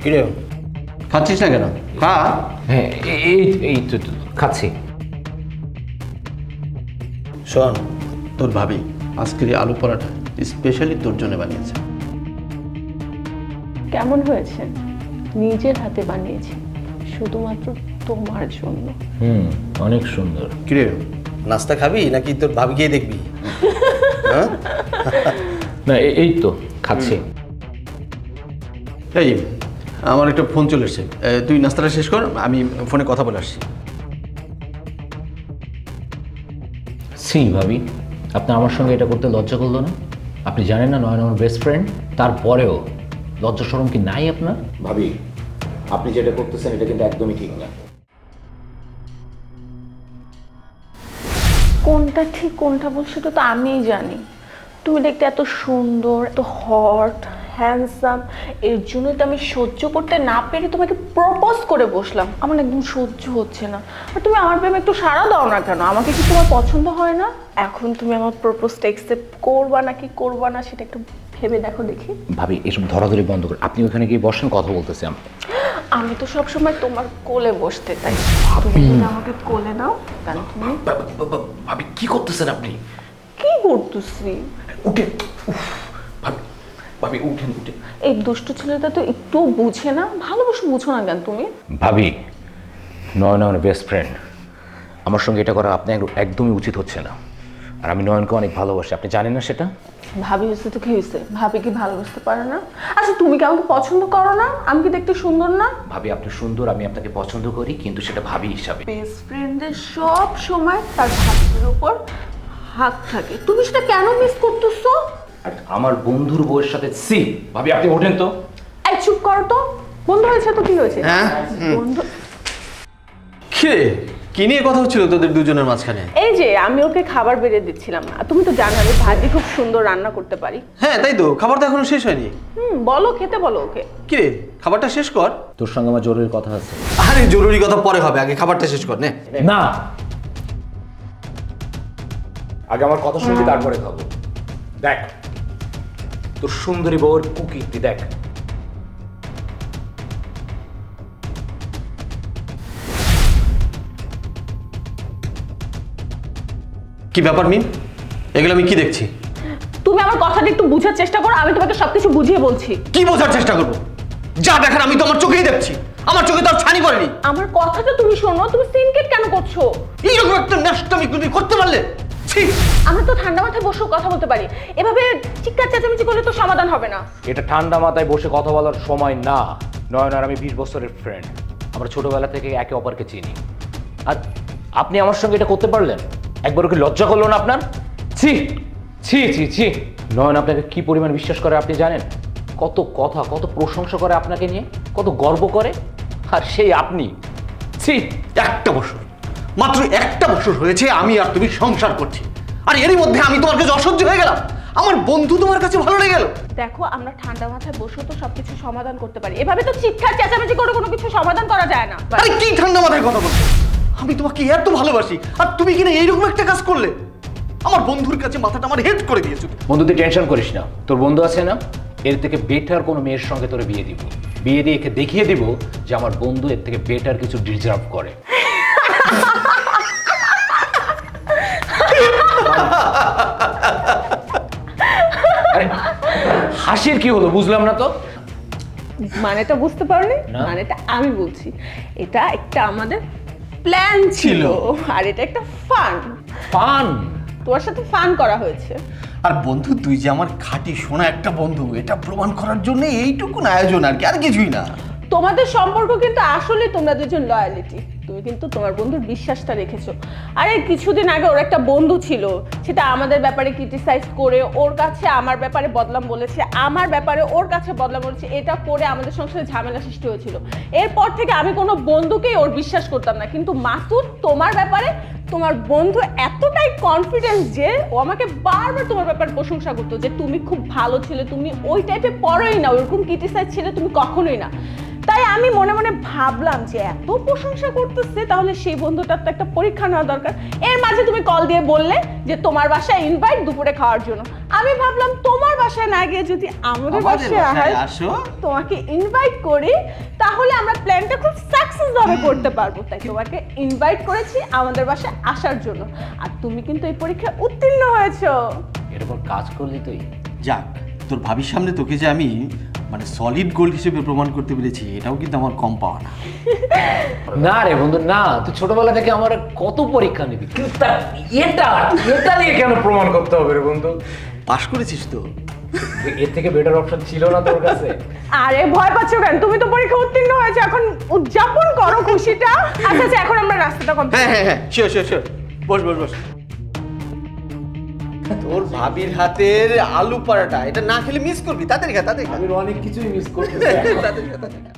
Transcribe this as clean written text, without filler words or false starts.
কিরে খাচ্ছিস না কেন? খা। হ্যাঁ এই তো খাচ্ছি। শোন, তোর ভাবি আজকের এই আলু পরাটা স্পেশালি তোর জন্য বানিয়েছে। কেমন হয়েছে? নিজের হাতে বানিয়েছি, শুধুমাত্র তোমার জন্য। অনেক সুন্দর। কিরে নাস্তা খাবি নাকি তোর ভাবিকেই দেখবি? হ্যাঁ? না এই তো খাচ্ছি। এই আমার একটা ফোন চলে এসছে, তুই নাস্তাটা শেষ কর, আমি ফোনে কথা বলে আসছি। সি ভাবি, আপনি আমার সঙ্গে এটা করতে লজ্জা করলো না? আপনি জানেন না নয়ন আমার বেস্ট ফ্রেন্ড, তারপরেও লজ্জা শরম কি নাই আপনার? ভাবি, আপনি যেটা করতেছেন এটা কিন্তু একদমই ঠিক না। কোনটা ঠিক কোনটা ভুল সেটা তো আমিই জানি। তুমি দেখতে এত সুন্দর, এত হট, হ্যান্ডসাম, এর জন্যই তো আমি সহ্য করতে না পেরে তোমাকে প্রপোজ করে বসলাম। আমার একদম সহ্য হচ্ছে না। আর তুমি আমার প্রেমে একটু সাড়া দাও না কেন? আমাকে কি তোমার পছন্দ হয় না? এখন তুমি আমার প্রপোজটা অ্যাকসেপ্ট করবা নাকি করবা না সেটা একটু ভেবে দেখো দেখি। ভাবি এসব ধরাধরি বন্ধ করে আপনি ওখানে গিয়ে বসেন, কথা বলতেছি আমি। আমি তো সবসময় তোমার কোলে বসতে চাই, তুমি যদি আমাকে কোলে নাও। কেন তুমি ভাবি কি করতেছেন আপনি? কি করতেছি? উঠেন। ভাবি ভাবি উঠেন উঠেন। এই দুষ্ট ছেলেটা তো একটু বুঝে না, ভালোবাসা বুঝো না কেন তুমি? ভাবি, নয়ন আমার বেস্ট ফ্রেন্ড, আমার সঙ্গে এটা করা আপনি একদমই উচিত হচ্ছে না। আর আমি নয়নকে অনেক ভালোবাসি, আপনি জানেন না সেটা? ভাবি হয়েছে তো কি হয়েছে? ভাবি কি ভালোবাসতে পারে না? আচ্ছা তুমি কি আমাকে পছন্দ করো না? আমি কি দেখতে সুন্দর না? ভাবি আপনি সুন্দর, আমি আপনাকে পছন্দ করি, কিন্তু সেটা ভাবি হিসাবে। বেস্ট ফ্রেন্ডের সব সময় তার ভাবির উপর হাত থাকে, তুমি সেটা কেন মিস করতেছো? আর আমার বন্ধুর বউয়ের সাথে সি। ভাবি আপনি ওঠেন তো। এই চুপ করো তো। বন্ধু হয়েছে তো কি হয়েছে? হ্যাঁ? বন্ধু কিরে কি নিয়ে কথা হচ্ছিল তোদের দুজনের মাঝখানে? এই যে আমি ওকে খাবার বেড়ে দিচ্ছিলাম। আর তুমি তো জানো আমি ভাজি খুব সুন্দর রান্না করতে পারি। হ্যাঁ তাই তো, খাবার তো এখনো শেষ হয়নি। বলো, খেতে বলো ওকে। কিরে খাবারটা শেষ কর। তোর সঙ্গে আমার জরুরি কথা আছে। আরে জরুরি কথা পরে হবে, আগে খাবারটা শেষ কর নে। না, আগে আমার কথা শুনবি তারপরে খাবো। দেখ তোর সুন্দরী বউয়ের কুকীর্তি দেখ। কি ব্যাপার মিম, এগুলো আমি কি দেখছি? তুমি আমার কথাটা একটু বুঝার চেষ্টা করো, আমি তোমাকে সবকিছু বুঝিয়ে বলছি। কি বোঝার চেষ্টা করবো? যা দেখার আমি তো আমার চোখেই দেখছি, আমার চোখে তো আর ছানি পড়েনি। আমার কথাটা তুমি শোনো, তুমি সিনকেট কেন করছো? এইরকম একটা নষ্টমি তুমি করতে পারলে? ছি! আমরা তো ঠান্ডা মাথায় বসেও কথা বলতে পারি, এভাবে চিৎকার চেঁচামেচি করলে তো সমাধান হবে না। এটা ঠান্ডা মাথায় বসে কথা বলার সময় না। নয়ন আর আমি 20 বছরের ফ্রেন্ড, আমরা ছোটবেলা থেকে একে অপরকে চিনি। আর আপনি আমার সঙ্গে এটা করতে পারলেন? একবারও কি লজ্জা করলো না আপনার? ছি ছি ছি ছি। নয়ন আপনাকে কি পরিমাণ বিশ্বাস করে আপনি জানেন? কত কথা, কত প্রশংসা করে আপনাকে নিয়ে, কত গর্ব করে। আর সেই আপনি, ছি। একটা বছর, মাত্র একটা বছর হয়েছে আমি আর তুমি সংসার করছি, আর এরই মধ্যে আমি তোমার কাছে অসহ্য হয়ে গেলাম। আমার বন্ধু তোমার কাছে ভালো লেগে গেল। দেখো আমরা ঠান্ডা মাথায় বসেও তো সবকিছু সমাধান করতে পারি, এভাবে তো চিৎকার চেঁচামেচি করে কোনো কিছু সমাধান করা যায় না। আরে কি ঠান্ডা মাথায় কথা বলছো? আমি তোমাকে এত ভালোবাসি আর তুমি কিনা এইরকম একটা কাজ করলে? আমার বন্ধুর কাছে মাথাটা আমার হেড করে দিয়েছো। বন্ধুদের টেনশন করিস না, তোর বন্ধু আছে না, এর থেকে বেটার কোনো মেয়ের সঙ্গে তোরে বিয়ে দিব। বিয়ে দিয়ে একে দেখিয়ে দিব যে আমার বন্ধু এর থেকে বেটার কিছু ডিজার্ভ করে। আরে, হাসির কি হলো বুঝলাম না তো। মানেটা বুঝতে পারোনি? না। মানেটা আমি বলছি, এটা একটা আমাদের প্ল্যান ছিল, আর এটা একটা ফান। ফান? তোমার সাথে ফান করা হয়েছে। আর বন্ধু তুই যে আমার খাঁটি সোনা একটা বন্ধু, এটা প্রমাণ করার জন্য এইটুকুন আয়োজন, আর কি, আর কিছুই না। তোমাদের সম্পর্ক কিন্তু আসলে তোমরা দুজন লয়ালিটি, তুমি কিন্তু তোমার বন্ধুর বিশ্বাসটা রেখেছো। আরে কিছুদিন আগে ওর একটা বন্ধু ছিল, সেটা আমাদের ব্যাপারে ক্রিটিসাইজ করে ওর কাছে আমার ব্যাপারে বদনাম বলেছে, আমার ব্যাপারে ওর কাছে বদনাম বলেছে, এটা করে আমাদের সংসারে ঝামেলা সৃষ্টি হয়েছিল। এরপর থেকে আমি কোনো বন্ধুকেই ওর বিশ্বাস করতাম না, কিন্তু মাসুদ তোমার ব্যাপারে, তোমার বন্ধু এতটাই কনফিডেন্স যে ও আমাকে বারবার তোমার ব্যাপারে প্রশংসা করতো যে তুমি খুব ভালো ছিলে, তুমি ওই টাইপে পড়োই না, ওরকম ক্রিটিসাইজ ছিলে তুমি কখনোই না। তাই আমি মনে মনে ভাবলাম যে এত প্রশংসা করতেছে, তাহলে সেই বন্ধুটার তো একটা পরীক্ষা নেওয়া দরকার। এর মাঝে তুমি কল দিয়ে বললে যে তোমার বাসায় ইনভাইট দুপুরে খাওয়ার জন্য। আমি ভাবলাম তোমার বাসায় না গিয়ে যদি আমাদের বাসায় আসো। তোমাকে ইনভাইট করি, তাহলে আমরা প্ল্যানটা খুব সাকসেস ভাবে করতে পারবো। তাই তোমাকে ইনভাইট করেছি আমাদের বাসায় আসার জন্য। আর তুমি কিন্তু এই পরীক্ষায় উত্তীর্ণ হয়েছো। এরকম কাজ করলি তুই। যাক, তোর ভাবির সামনে তোকে যে আমি মানে সলিড গোল্ড হিসেবে প্রমাণ করতে পেরেছি, এটাও কিন্তু আমার কম পাওয়া না। না রে বন্ধু না, তুই ছোটবেলা থেকে আমার কত পরীক্ষা নিবি, কিন্তু এটা এটা নিয়ে কেন প্রমাণ করতে হবে রে বন্ধু? পাশ করেছিস তো। এর থেকে বেটার অপশন ছিল না তোর কাছে? আরে ভয় পাচ্ছ কেন? তুমি তো পরীক্ষা উত্তীর্ণ হয়েছে, এখন উদযাপন করো খুশিটা। আচ্ছা আচ্ছা, এখন আমরা রাস্তাটা কমপ্লিট। হ্যাঁ, শিওর বস। তোর ভাবির হাতের আলু পরাটা, এটা না খেলে মিস করবি। তাড়াতাড়ি খা। আমি অনেক কিছুই মিস করতেছি। তাড়াতাড়ি খা।